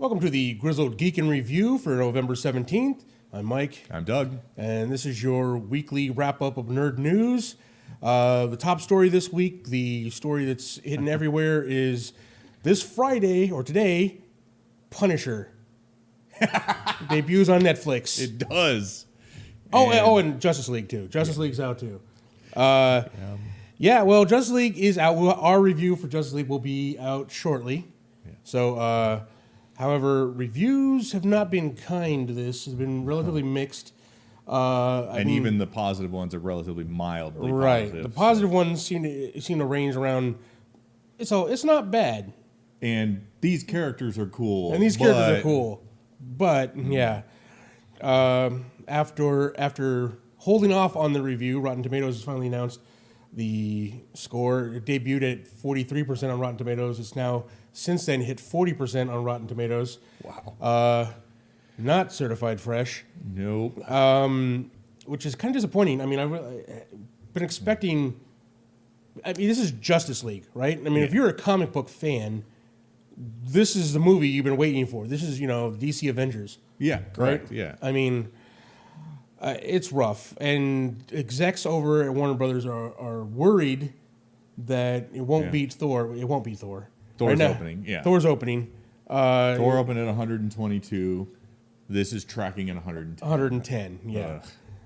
Welcome to the Grizzled Geek in Review for November 17th. I'm Mike. I'm Doug. And this is your weekly wrap-up of nerd news. The top story this week, the story that's hidden everywhere, is this Friday, or today, Punisher. Debuts on Netflix. It does. And Justice League, too. Justice League's out, too. Well, Justice League is out. Our review for Justice League will be out shortly. Yeah. So, however, reviews have not been kind to this. It's been relatively mixed. Even the positive ones are relatively mildly right. positive. The positive ones seem to range around. It's not bad. And these characters are cool. But yeah, after holding off on the review, Rotten Tomatoes has finally announced the score. It debuted at 43% on Rotten Tomatoes. It's now since then hit 40% on Rotten Tomatoes. Wow. Not certified fresh. Nope. Which is kind of disappointing. I mean, I've been expecting. I mean, this is Justice League, right? I mean, if you're a comic book fan, this is the movie you've been waiting for. This is, DC Avengers. Yeah, correct. Right? Yeah. I mean, it's rough. And execs over at Warner Brothers are worried that it won't beat Thor. It won't beat Thor. Thor's opening, yeah. Thor's opening. Thor opened at 122. This is tracking at 110. 110, yeah.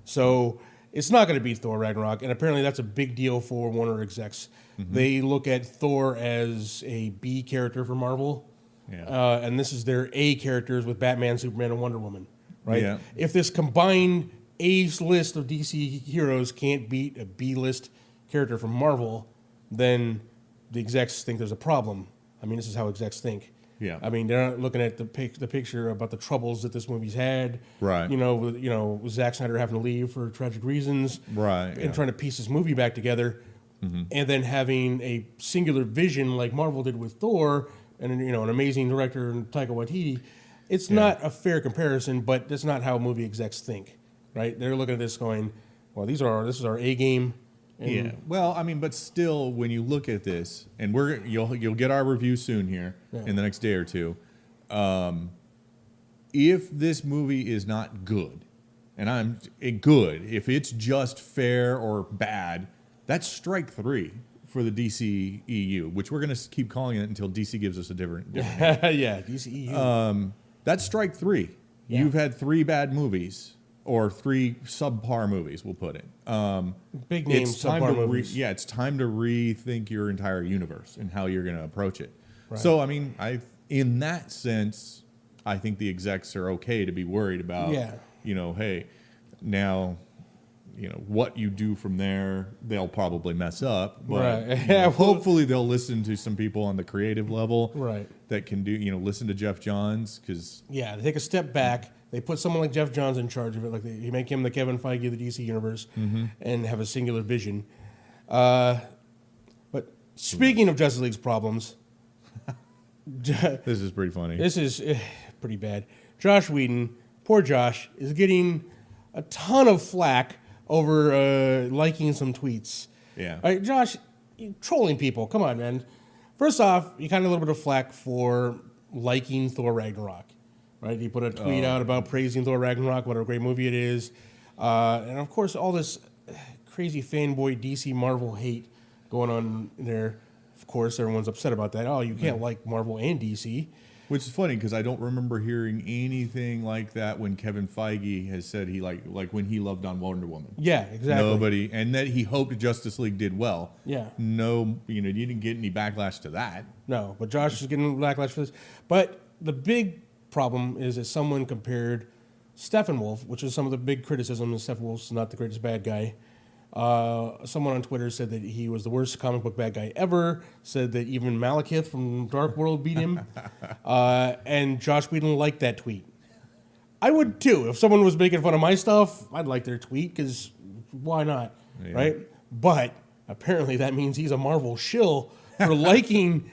So it's not going to beat Thor Ragnarok. And apparently that's a big deal for Warner execs. Mm-hmm. They look at Thor as a B character for Marvel. Yeah. And this is their A characters with Batman, Superman, and Wonder Woman. Right? Yeah. If this combined A list of DC heroes can't beat a B list character from Marvel, then the execs think there's a problem. I mean, this is how execs think. Yeah. I mean, they're not looking at the picture about the troubles that this movie's had. Right. With Zack Snyder having to leave for tragic reasons. Right. And trying to piece this movie back together. Mm-hmm. And then having a singular vision like Marvel did with Thor and, an amazing director in Taika Waititi. It's not a fair comparison, but that's not how movie execs think, right? They're looking at this going, well, this is our A game. Yeah. Well, I mean, but still, when you look at this, and you'll get our review soon here in the next day or two. If this movie is not good, and if it's just fair or bad, that's strike three for the DC EU, which we're going to keep calling it until DC gives us a different name. Yeah, DC EU. That's strike three. Yeah. You've had 3 bad movies. Or 3 subpar movies, we'll put it. Big name subpar movies. It's time to rethink your entire universe and how you're going to approach it. Right. So, I mean, in that sense, I think the execs are okay to be worried about. Yeah. Hey, now, what you do from there, they'll probably mess up. But hopefully they'll listen to some people on the creative level. Right. That can do. Listen to Jeff Johns because. Yeah, to take a step back. They put someone like Jeff Johns in charge of it, like you make him the Kevin Feige of the DC universe, and have a singular vision. But speaking of Justice League's problems, this is pretty funny. This is pretty bad. Josh Whedon, poor Josh, is getting a ton of flack over liking some tweets. Yeah. All right, Josh, you're trolling people. Come on, man. First off, you kind of a little bit of flack for liking Thor Ragnarok. Right, he put a tweet out about praising Thor Ragnarok, what a great movie it is, and of course all this crazy fanboy DC Marvel hate going on there. Of course, everyone's upset about that. Oh, you can't like Marvel and DC, which is funny because I don't remember hearing anything like that when Kevin Feige has said he like when he loved on Wonder Woman. Yeah, exactly. Nobody, and that he hoped Justice League did well. Yeah. No, you didn't get any backlash to that. No, but Josh is getting backlash for this. But the big problem is that someone compared Steppenwolf, which is some of the big criticism, and Steppenwolf's not the greatest bad guy. Someone on Twitter said that he was the worst comic book bad guy ever, said that even Malekith from Dark World beat him, and Josh Whedon liked that tweet. I would too. If someone was making fun of my stuff, I'd like their tweet, because why not, right? But apparently that means he's a Marvel shill for liking...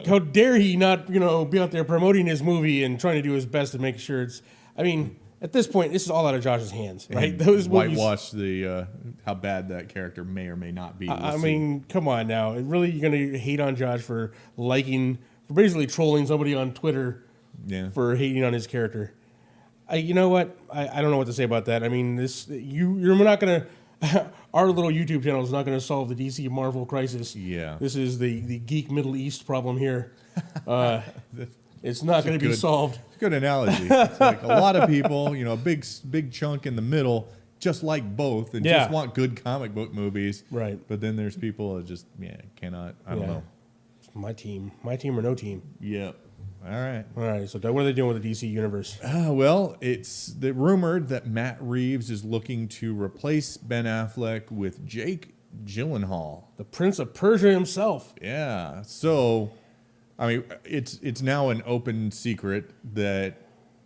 How dare he not, be out there promoting his movie and trying to do his best to make sure it's... I mean, at this point, this is all out of Josh's hands, right? And those whitewash the how bad that character may or may not be. I mean, come on now. Really, you're going to hate on Josh for basically trolling somebody on Twitter for hating on his character. You know what? I don't know what to say about that. I mean, you're not going to... Our little YouTube channel is not going to solve the DC Marvel crisis. Yeah. This is the geek Middle East problem here. It's not going to be solved. Good analogy. It's like a lot of people, a big chunk in the middle, just like both and just want good comic book movies. Right. But then there's people that just, cannot, I don't know. It's my team or no team. Yep. All right. So what are they doing with the DC universe? Well, it's rumored that Matt Reeves is looking to replace Ben Affleck with Jake Gyllenhaal, the Prince of Persia himself. Yeah. So, I mean, it's now an open secret that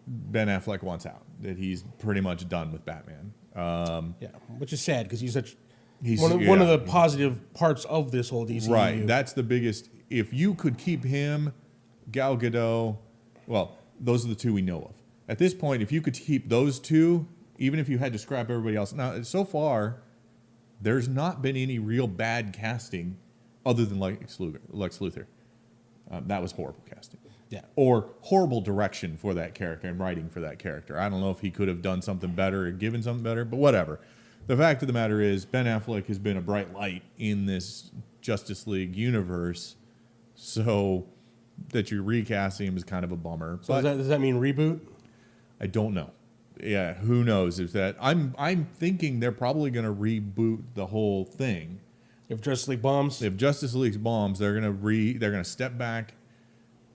Ben Affleck wants out. That he's pretty much done with Batman. Which is sad because he's one of the positive parts of this whole DC. Right. That's the biggest. If you could keep him, Gal Gadot, well, those are the two we know of. At this point, if you could keep those two, even if you had to scrap everybody else. Now, so far, there's not been any real bad casting other than Lex Luthor. That was horrible casting. Yeah. Or horrible direction for that character and writing for that character. I don't know if he could have done something better or given something better, but whatever. The fact of the matter is, Ben Affleck has been a bright light in this Justice League universe, so that you're recasting him is kind of a bummer. So does that mean reboot? I don't know. Yeah, who knows if that. I'm thinking they're probably going to reboot the whole thing. If Justice League bombs, they're gonna step back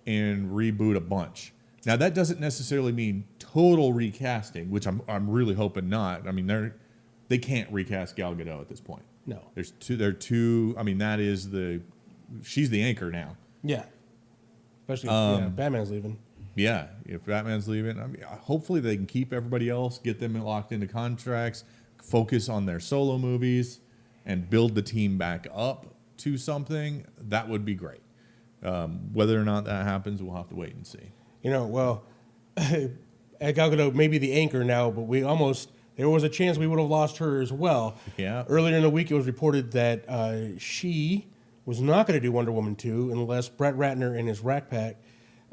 and reboot a bunch. Now that doesn't necessarily mean total recasting, which I'm really hoping not. I mean they can't recast Gal Gadot at this point. No, They're two. I mean she's the anchor now. Yeah, especially if Batman's leaving. Yeah, if Batman's leaving, I mean, hopefully they can keep everybody else, get them locked into contracts, focus on their solo movies, and build the team back up to something. That would be great. Whether or not that happens, we'll have to wait and see. Gal Gadot may be the anchor now, but there was a chance we would have lost her as well. Yeah. Earlier in the week, it was reported that she was not going to do Wonder Woman 2 unless Brett Ratner and his Rat Pack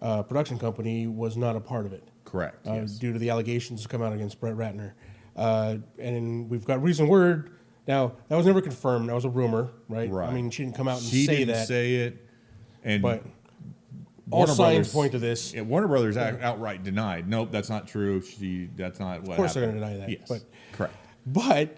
production company was not a part of it. Correct. Yes. Due to the allegations come out against Brett Ratner. And we've got recent word. Now, that was never confirmed. That was a rumor, right? Right. I mean, she didn't come out and she say didn't that. say it. But all signs point to this. Yeah, Warner Brothers outright denied. Nope, that's not true. That's not what happened. Of course they're going to deny that. Yes, but, correct. But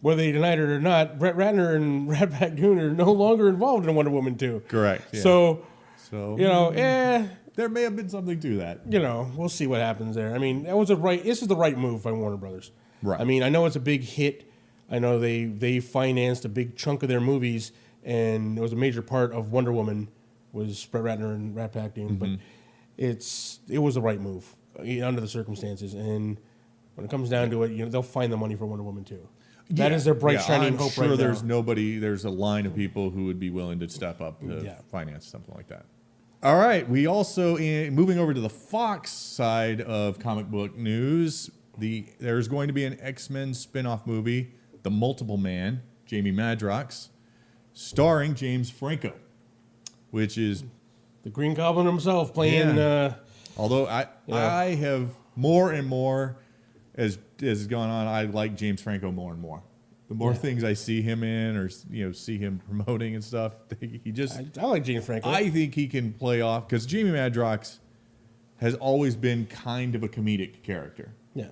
whether they denied it or not, Brett Ratner and Rat Pack Jr. are no longer involved in Wonder Woman 2. Correct. Yeah. So there may have been something to that. We'll see what happens there. I mean, this is the right move by Warner Brothers. Right. I mean, I know it's a big hit. I know they financed a big chunk of their movies, and it was a major part of Wonder Woman was Brett Ratner and Rat Pack doing. But it was the right move under the circumstances. And when it comes down to it, they'll find the money for Wonder Woman 2. That is their bright shining hope right now. There's a line of people who would be willing to step up to finance something like that. All right, we also, moving over to the Fox side of comic book news, there's going to be an X-Men spin-off movie, The Multiple Man, Jamie Madrox, starring James Franco, which is the Green Goblin himself playing. Yeah. Although I have more and more as has gone on, I like James Franco more and more. The more things I see him in, or see him promoting and stuff, he just. I like James Franco. I think he can play off because Jamie Madrox has always been kind of a comedic character. Yeah.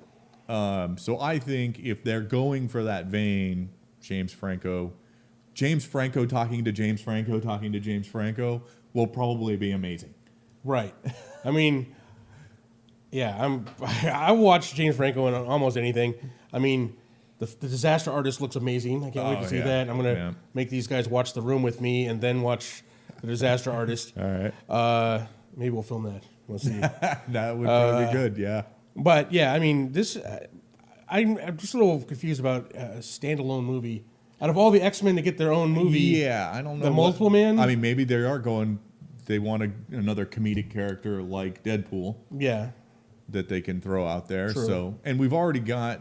So I think if they're going for that vein, James Franco talking to James Franco will probably be amazing. Right. I mean, I watch James Franco in almost anything. I mean, the Disaster Artist looks amazing. I can't wait to see that. I'm going to make these guys watch The Room with me and then watch The Disaster Artist. All right. Maybe we'll film that. We'll see. That would probably be good, yeah. But, I mean, I'm just a little confused about a standalone movie. Out of all the X-Men to get their own movie. Yeah, I don't know. The Multiple Man? I mean, maybe they want another comedic character like Deadpool. Yeah. That they can throw out there. True. And we've already got.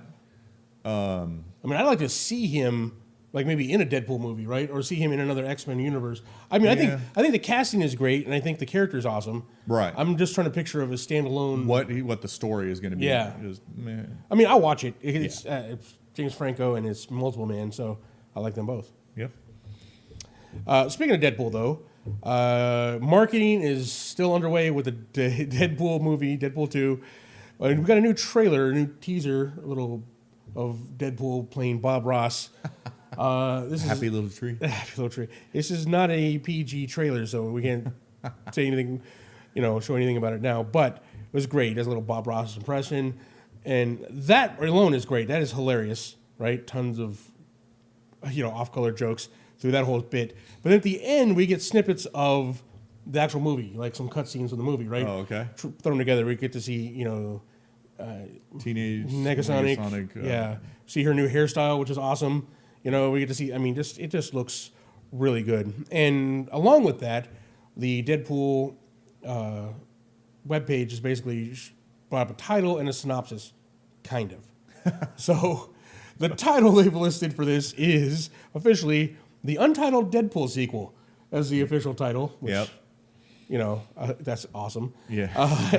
I mean, I'd like to see him like maybe in a Deadpool movie, right? Or see him in another X-Men universe. I mean, I think the casting is great, and I think the character is awesome. Right. I'm just trying to picture of a standalone. What the story is going to be. Yeah. I mean, I'll watch it. It's James Franco and it's Multiple Man, so I like them both. Yep. Speaking of Deadpool, though, marketing is still underway with the Deadpool movie, Deadpool 2. And we've got a new trailer, a new teaser, a little of Deadpool playing Bob Ross. This is Happy Little Tree. Happy Little Tree. This is not a PG trailer, so we can't say anything, show anything about it now. But it was great. It has a little Bob Ross impression. And that alone is great. That is hilarious, right? Tons of, off-color jokes through that whole bit. But at the end, we get snippets of the actual movie, like some cutscenes of the movie, right? Oh, okay. Thrown together, we get to see, Teenage Negasonic. See her new hairstyle, which is awesome. We get to see. I mean, it just looks really good. And along with that, the Deadpool webpage is basically brought up a title and a synopsis, kind of. So the title they've listed for this is officially the Untitled Deadpool sequel as the official title. Which, that's awesome. Yeah.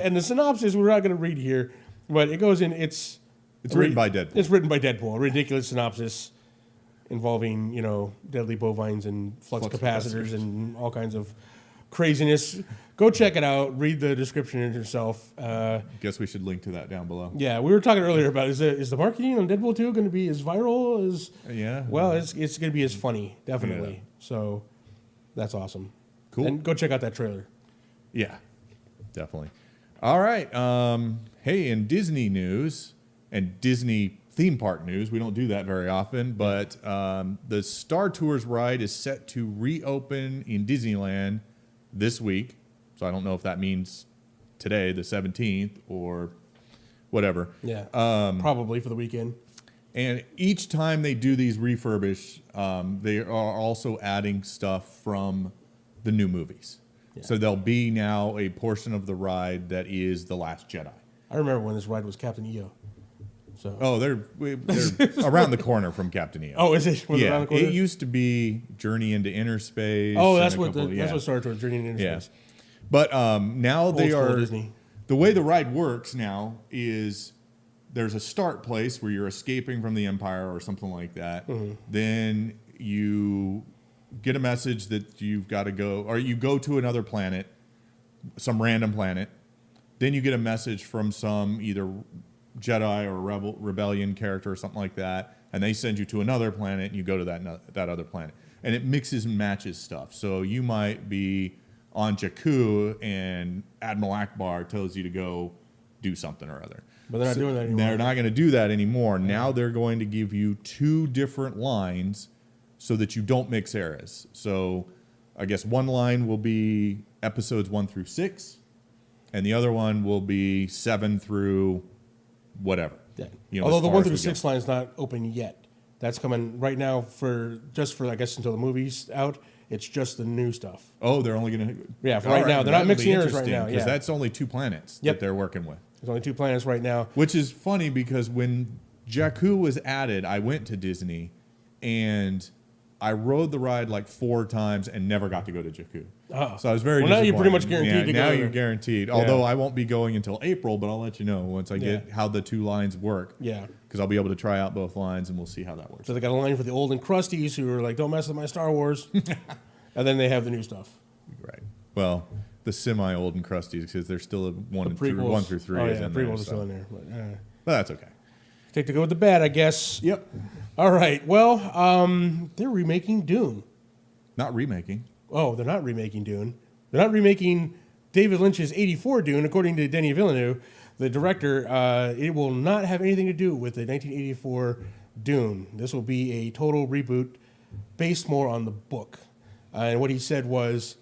And the synopsis we're not going to read here, but it goes in. It's written by Deadpool. It's written by Deadpool. A ridiculous synopsis involving deadly bovines and flux capacitors and all kinds of craziness. Go check it out. Read the description yourself. Guess we should link to that down below. Yeah, we were talking earlier about is the marketing on Deadpool 2 going to be as viral as? Yeah. Well, it's going to be as funny, definitely. Yeah. So that's awesome. Cool. And go check out that trailer. Yeah, definitely. All right. Hey, in Disney news and Disney theme park news, we don't do that very often, but the Star Tours ride is set to reopen in Disneyland this week. So I don't know if that means today, the 17th, or whatever. Yeah, probably for the weekend. And each time they do these refurbish, they are also adding stuff from the new movies. Yeah. So there'll be now a portion of the ride that is The Last Jedi. I remember when this ride was Captain EO. So. Oh, they're around the corner from Captain EO. Oh, is it? Was it around the corner? It used to be Journey into Inner Space. Oh, that's what Star Tours, Journey into Inner Space. But now Old they are Disney. The way the ride works now is there's a start place where you're escaping from the Empire or something like that. Mm-hmm. Then you get a message that you've got to go, or you go to another planet, some random planet. Then you get a message from some either Jedi or rebellion character or something like that, and they send you to another planet, and you go to that other planet. And it mixes and matches stuff. So you might be on Jakku, and Admiral Akbar tells you to go do something or other. But they're not doing that anymore. They're not going to do that anymore. Yeah. Now they're going to give you 2 different lines so that you don't mix eras. So I guess one line will be episodes 1 through 6, and the other one will be 7 through whatever. Yeah. Although the 1 through 6 line is not open yet. That's coming right now for I guess until the movie's out. It's just the new stuff. Oh, they're only going to... Yeah, for right now. They're not mixing eras right now. Because that's only 2 planets that they're working with. There's only 2 planets right now. Which is funny because when Jakku was added, I went to Disney and I rode the ride like 4 times and never got to go to Jakku. Oh. So I was very disappointed. Now you're pretty much guaranteed to go. Now you're guaranteed. Although I won't be going until April, but I'll let you know once I get how the 2 lines work. Yeah. Because I'll be able to try out both lines and we'll see how that works. So they got a line for the old and crusties who are like, don't mess with my Star Wars. And then they have the new stuff. Right. Well, the semi-old and crusties because there's still 1 through 3. Oh, yeah, the prequels are still in there. But that's okay. Take the good with the bad, I guess. Yep. All right. Well, they're remaking Dune. Not remaking. Oh, they're not remaking Dune. They're not remaking David Lynch's 84 Dune, according to Denis Villeneuve, the director. It will not have anything to do with the 1984 Dune. This will be a total reboot based more on the book. And what he said was,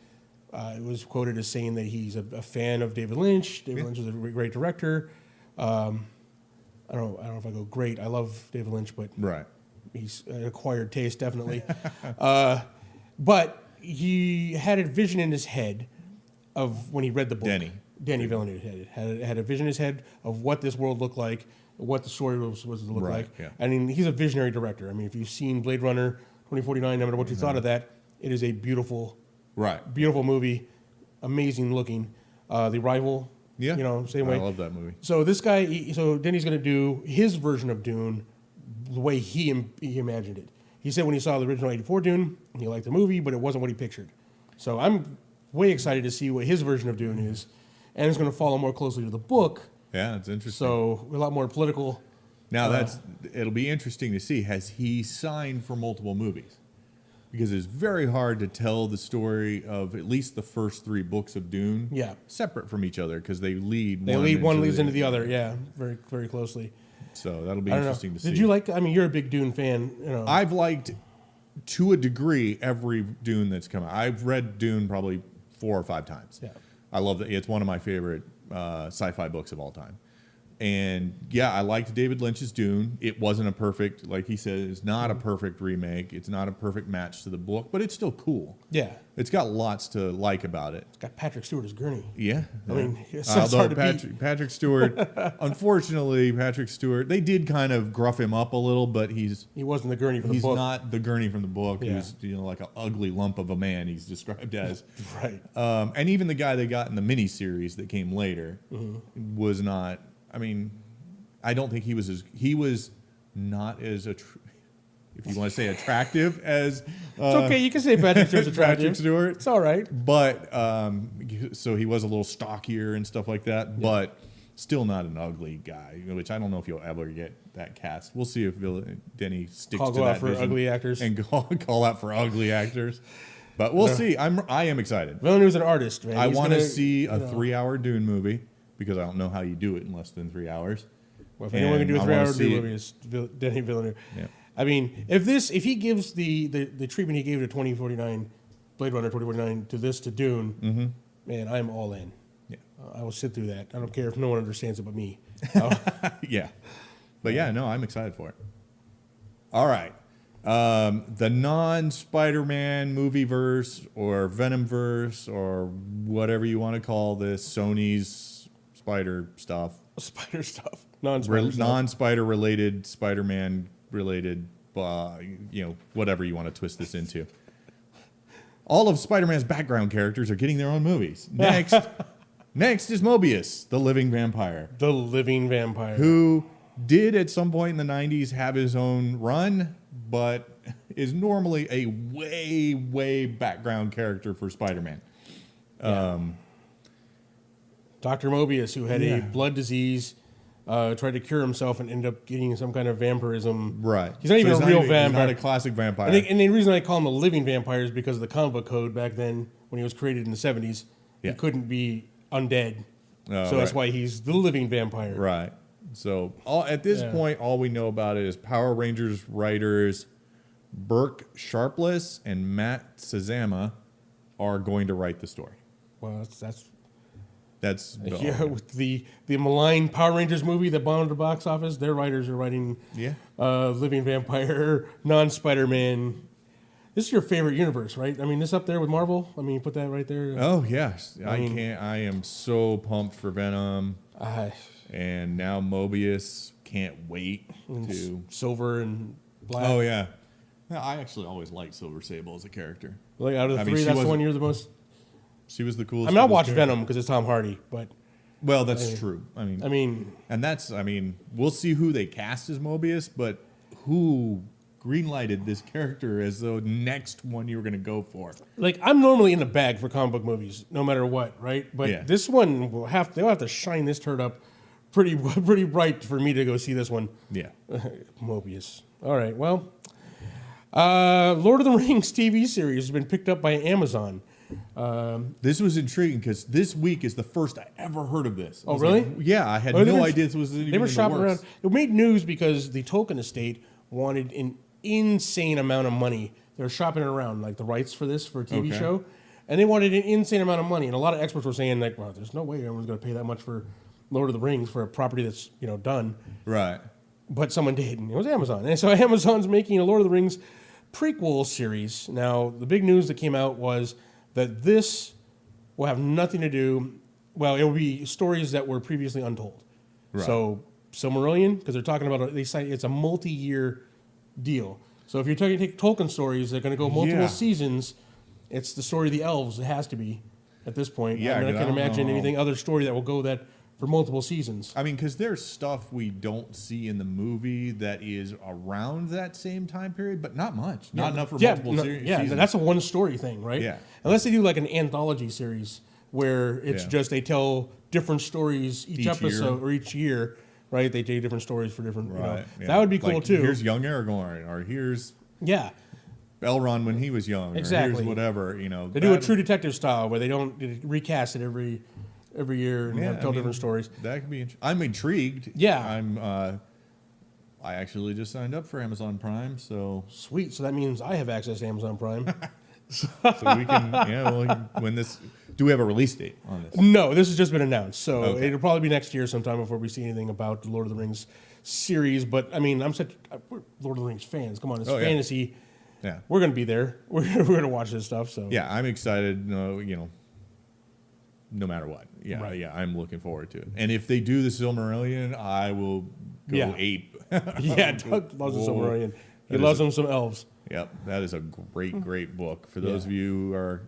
it was quoted as saying that he's a fan of David Lynch. David Lynch is a great director. I don't know if I go great. I love David Lynch, but he's an acquired taste, definitely. But he had a vision in his head of when he read the book. Denis Villeneuve had a vision in his head of what this world looked like, what the story was to look like. Yeah. I mean, he's a visionary director. I mean, if you've seen Blade Runner, 2049. No matter what you thought of that, it is a beautiful, beautiful movie, amazing looking. The Arrival, same way. I love that movie. So this guy, so Denny's going to do his version of Dune the way he imagined it. He said when he saw the original 84 Dune, he liked the movie, but it wasn't what he pictured. So I'm way excited to see what his version of Dune is, and it's going to follow more closely to the book. Yeah, it's interesting. So a lot more political. Now it'll be interesting to see, has he signed for multiple movies? Because it's very hard to tell the story of at least the first 3 books of Dune separate from each other, because they lead. One leads into the other, very, very closely. So that'll be interesting to see. Did you like? I mean, you're a big Dune fan. I've liked, to a degree, every Dune that's come out. I've read Dune probably 4 or 5 times. Yeah, I love it. It's one of my favorite sci-fi books of all time. And yeah, I liked David Lynch's Dune. It wasn't a perfect, like he said, it's not a perfect remake. It's not a perfect match to the book, but it's still cool. Yeah. It's got lots to like about it. It's got Patrick Stewart as Gurney. Yeah. I mean, although Patrick Stewart, unfortunately, they did kind of gruff him up a little, but he wasn't the Gurney from the book. He's not the Gurney from the book. Yeah. He was like an ugly lump of a man, he's described as. Right. And even the guy they got in the miniseries that came later was not. I mean, I don't think he was not as if you want to say attractive as. It's okay, you can say Patrick Stewart's attractive. Patrick Stewart, it's all right. But so he was a little stockier and stuff like that, but still not an ugly guy. Which I don't know if you'll ever get that cast. We'll see if Denny sticks to that for ugly actors and call out for ugly actors. But we'll see. I am excited. Villeneuve's an artist, man. I want to see a 3-hour Dune movie, because I don't know how you do it in less than 3 hours. Well, if anyone can do a 3-hour Dune movie, it's Denis Villeneuve. Yeah. I mean, if he gives the treatment he gave to 2049, Blade Runner 2049 to Dune, man, I'm all in. Yeah. I will sit through that. I don't care if no one understands it but me. Yeah. But no, I'm excited for it. All right. The non-Spider-Man movie-verse or Venom-verse or whatever you want to call this, Sony's spider stuff. Non-spider related, Spider-Man related, whatever you want to twist this into. All of Spider-Man's background characters are getting their own movies. Next is Mobius, the living vampire. The living vampire. Who did at some point in the 90s have his own run, but is normally a way, way background character for Spider-Man. Yeah. Dr. Mobius, who had a blood disease, tried to cure himself and ended up getting some kind of vampirism. Right. He's not even a real vampire. He's not a classic vampire. And the reason I call him a living vampire is because of the comic book code back then, when he was created in the 70s. He couldn't be undead. So that's why he's the living vampire. Right. So at this point, all we know about it is Power Rangers writers Burke Sharpless and Matt Sazama are going to write the story. Well, that's with the maligned Power Rangers movie that bombed the box office. Their writers are writing living vampire, non-Spider-Man. This is your favorite universe, right? I mean, this up there with Marvel. I mean, you put that right there. Oh yes, I am so pumped for Venom, and now Mobius. Can't wait to Silver and Black. Oh yeah, I actually always liked Silver Sable as a character. Like out of the 3, that's the one you're the most. She was the coolest. I mean, I'll watch Venom because it's Tom Hardy, but that's true. I mean, we'll see who they cast as Mobius, but who greenlighted this character as the next one you were going to go for? Like, I'm normally in the bag for comic book movies, no matter what, right? But this one they'll have to shine this turd up pretty bright for me to go see this one. Yeah, Mobius. All right, well, Lord of the Rings TV series has been picked up by Amazon. This was intriguing because this week is the first I ever heard of this. Oh, really? I had no idea this was even They were shopping around. It made news because the Tolkien estate wanted an insane amount of money. They were shopping around, like the rights for this for a TV show, and they wanted an insane amount of money. And a lot of experts were saying, like, well, there's no way everyone's going to pay that much for Lord of the Rings for a property that's done. Right. But someone did, and it was Amazon. And so Amazon's making a Lord of the Rings prequel series. Now, the big news that came out was that this will have nothing to do. Well, it will be stories that were previously untold. Right. So Silmarillion, because they're talking about it's a multi-year deal. So if you're take Tolkien stories, they're going to go multiple seasons. It's the story of the elves. It has to be at this point. Yeah, I can't imagine anything other story that will go that for multiple seasons. I mean, because there's stuff we don't see in the movie that is around that same time period, but not much. Not enough for multiple seasons. Yeah, that's a one story thing, right? Yeah. Unless they do like an anthology series where it's just they tell different stories each episode or each year, right? They do different stories for different. Right. That would be cool too. Here's young Aragorn, or here's Elrond when he was young, exactly. Or here's whatever. They do a True Detective style where they don't recast it every year and tell different stories. That could be. I'm intrigued. Yeah. I actually just signed up for Amazon Prime, so sweet. So that means I have access to Amazon Prime. so we can. When this. Do we have a release date on this? No, this has just been announced, so it'll probably be next year sometime before we see anything about the Lord of the Rings series. But I mean, we're Lord of the Rings fans. Come on, it's fantasy. Yeah, we're gonna be there. We're gonna watch this stuff. So yeah, I'm excited. No matter what. Yeah, I'm looking forward to it. And if they do the Silmarillion, I will go ape. Doug loves the Silmarillion. He loves them some elves. Yep, that is a great book for those of you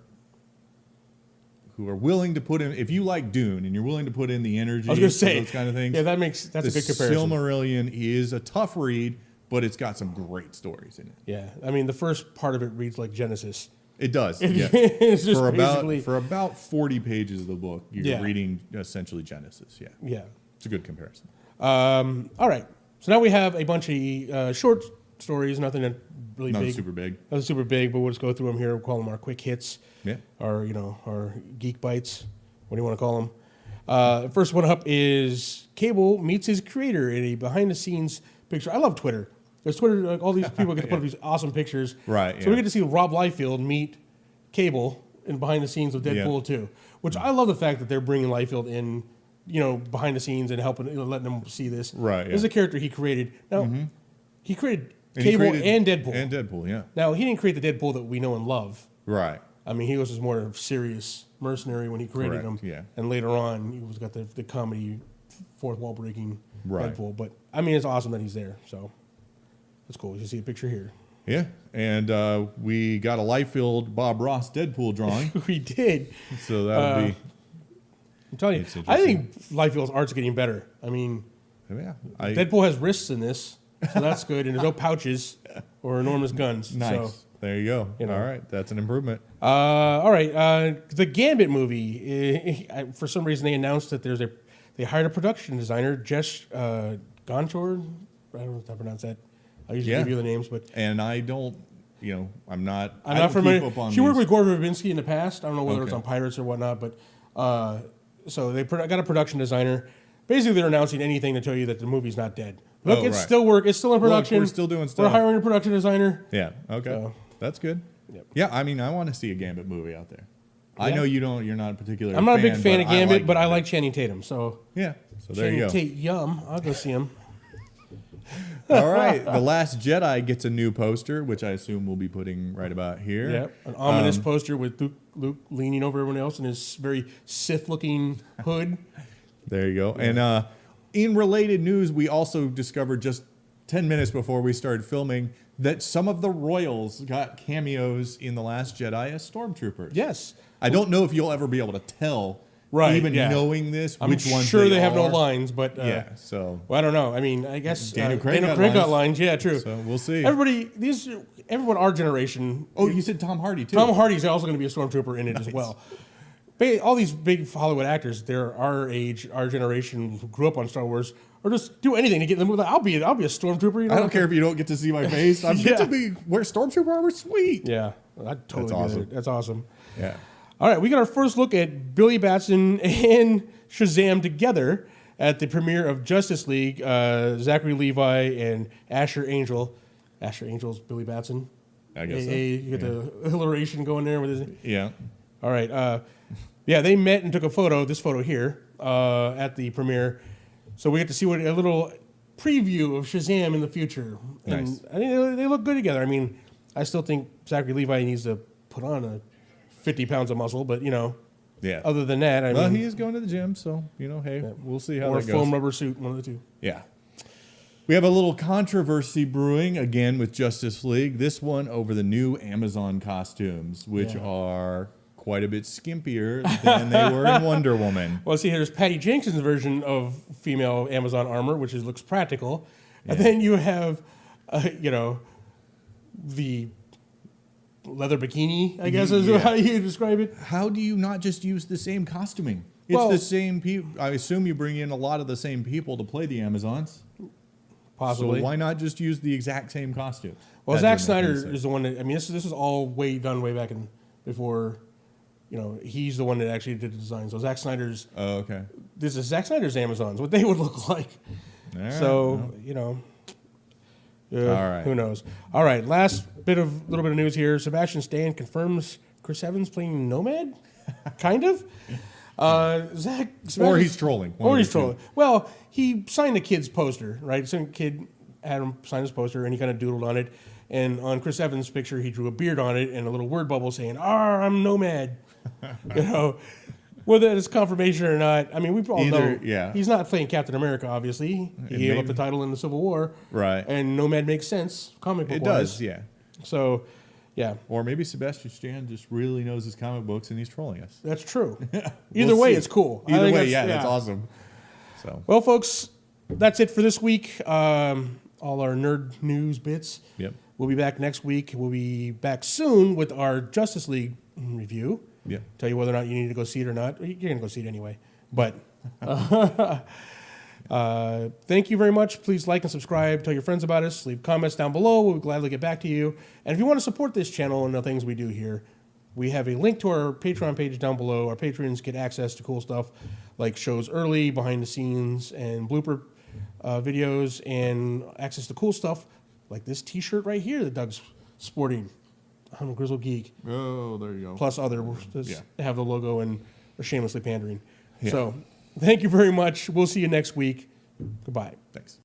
who are willing to put in. If you like Dune and you're willing to put in the energy, I was going to say those kind of things. Yeah, that's a good comparison. Silmarillion is a tough read, but it's got some great stories in it. Yeah, I mean the first part of it reads like Genesis. It does. Yeah. It's just for about 40 pages of the book, you're reading essentially Genesis. Yeah. Yeah. It's a good comparison. All right. So now we have a bunch of short stories, nothing that really Not big. super big. Nothing super big, but we'll just go through them here. We'll call them our quick hits. Yeah. Or, our geek bites. What do you want to call them? First one up is Cable meets his creator in a behind-the-scenes picture. I love Twitter. There's Twitter, like all these people get to put up these awesome pictures. Right. So we get to see Rob Liefeld meet Cable in behind the scenes of Deadpool 2, which I love the fact that they're bringing Liefeld in, behind the scenes and helping, letting them see this. Right. This is a character he created. Now, he created Cable and Deadpool. And Deadpool, yeah. Now, he didn't create the Deadpool that we know and love. Right. I mean, he was just more serious mercenary when he created him. Yeah. And later on, he was got the comedy, fourth wall breaking Deadpool. But, I mean, it's awesome that he's there, so. That's cool. You see a picture here. Yeah, and we got a Liefeld Bob Ross Deadpool drawing. We did. So that'll be. I'm telling you, I think Liefeld's art's getting better. I mean, Deadpool has wrists in this, so that's good, and there's no pouches or enormous guns. Nice. So, there you go. All right, that's an improvement. All right, the Gambit movie. For some reason, they announced that they hired a production designer, Jess Gonchor. I don't know how to pronounce that. I usually give you the names, but I don't. I'm not familiar. She worked with Gore Verbinski in the past. I don't know whether it's on Pirates or whatnot, but so they got a production designer. Basically, they're announcing anything to tell you that the movie's not dead. Look, it's still It's still in production. We're still doing stuff. We're hiring a production designer. Yeah. Okay. So, that's good. Yep. Yeah. I mean, I want to see a Gambit movie out there. I know you don't. You're not a particular. I'm not a big fan of Gambit, but I like Channing Tatum. So yeah. So there you go. Channing Tatum, I'll go see him. All right, The Last Jedi gets a new poster, which I assume we'll be putting right about here. Yep, an ominous poster with Luke leaning over everyone else in his very Sith-looking hood. There you go. Yeah. And in related news, we also discovered just 10 minutes before we started filming that some of the royals got cameos in The Last Jedi as stormtroopers. Yes. I don't know if you'll ever be able to tell. Knowing this, which ones sure they have no lines, but so I don't know. I mean, I guess Daniel Craig got lines. Yeah, true. So we'll see. Everyone our generation. Oh, you said Tom Hardy too. Tom Hardy's also going to be a stormtrooper in it as well. All these big Hollywood actors, they're our age, our generation, who grew up on Star Wars, or just do anything to get in the movie. I'll be a stormtrooper. I don't care if you don't get to see my face. I'm get to wear stormtrooper armor. Sweet. Yeah, that's awesome. That's awesome. Yeah. All right, we got our first look at Billy Batson and Shazam together at the premiere of Justice League. Zachary Levi and Asher Angel. Asher Angel's Billy Batson. I guess so. You get the alliteration going there with his. Yeah. All right. They met and took a photo. This photo here at the premiere. So we get to see a little preview of Shazam in the future. Nice. And I think they look good together. I mean, I still think Zachary Levi needs to put on 50 pounds of muscle, but other than that, I mean, he is going to the gym, so hey, we'll see how that goes. Or a foam rubber suit, one of the two. Yeah. We have a little controversy brewing again with Justice League. This one over the new Amazon costumes, which are quite a bit skimpier than they were in Wonder Woman. Well, see, here's Patty Jenkins's version of female Amazon armor, which looks practical. Yeah. And then you have, the leather bikini, I guess is how you describe it. How do you not just use the same costuming? It's the same people. I assume you bring in a lot of the same people to play the Amazons. Possibly. So why not just use the exact same costume? Well, Zack Snyder is the one that, I mean, this is all done way back before, he's the one that actually did the design. So Zack Snyder's. Oh, okay. This is Zack Snyder's Amazons, what they would look like. All right, so, all right. Who knows? All right, little bit of news here. Sebastian Stan confirms Chris Evans playing Nomad, kind of. Or he's trolling. Well, he signed the kid's poster, right? Some kid had him sign his poster, and he kind of doodled on it. And on Chris Evans' picture, he drew a beard on it and a little word bubble saying, I'm Nomad. Whether it's confirmation or not, I mean, we all know he's not playing Captain America, obviously. He gave up the title in the Civil War. Right. And Nomad makes sense, comic book-wise. It does, yeah. So, yeah. Or maybe Sebastian Stan just really knows his comic books and he's trolling us. That's true. Either way, it's cool. Either way, that's awesome. So, well, folks, that's it for this week. All our nerd news bits. Yep. We'll be back next week. We'll be back soon with our Justice League review. Yeah. Tell you whether or not you need to go see it or not. You're going to go see it anyway. But thank you very much. Please like and subscribe. Tell your friends about us. Leave comments down below. We'll gladly get back to you. And if you want to support this channel and the things we do here, we have a link to our Patreon page down below. Our patrons get access to cool stuff like shows early, behind the scenes, and blooper videos, and access to cool stuff like this T-shirt right here that Doug's sporting. I'm a Grizzled Geek. Oh, there you go. Plus other have the logo and are shamelessly pandering. Yeah. So thank you very much. We'll see you next week. Goodbye. Thanks.